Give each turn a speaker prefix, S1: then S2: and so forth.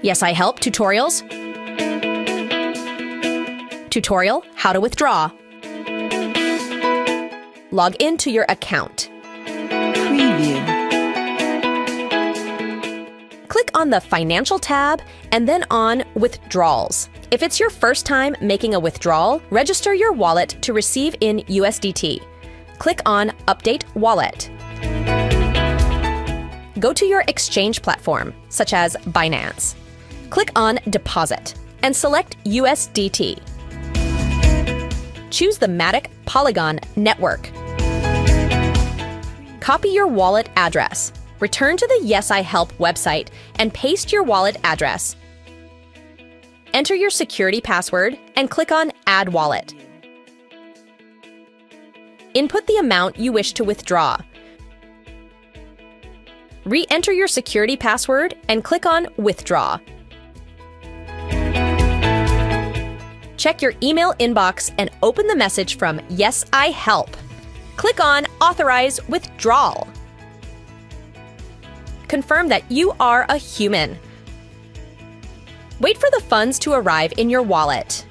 S1: Yes, I Help tutorials. Tutorial, how to withdraw. Log into your account.
S2: Preview.
S1: Click on the Financial tab and then on Withdrawals. If it's your first time making a withdrawal, register your wallet to receive in USDT. Click on Update Wallet. Go to your exchange platform, such as Binance. Click on Deposit and select USDT. Choose the Matic Polygon network. Copy your wallet address. Return to the Yes, I Help website and paste your wallet address. Enter your security password and click on Add Wallet. Input the amount you wish to withdraw. Re-enter your security password and click on Withdraw. Check your email inbox and open the message from Yes, I Help. Click on Authorize Withdrawal. Confirm that you are a human. Wait for the funds to arrive in your wallet.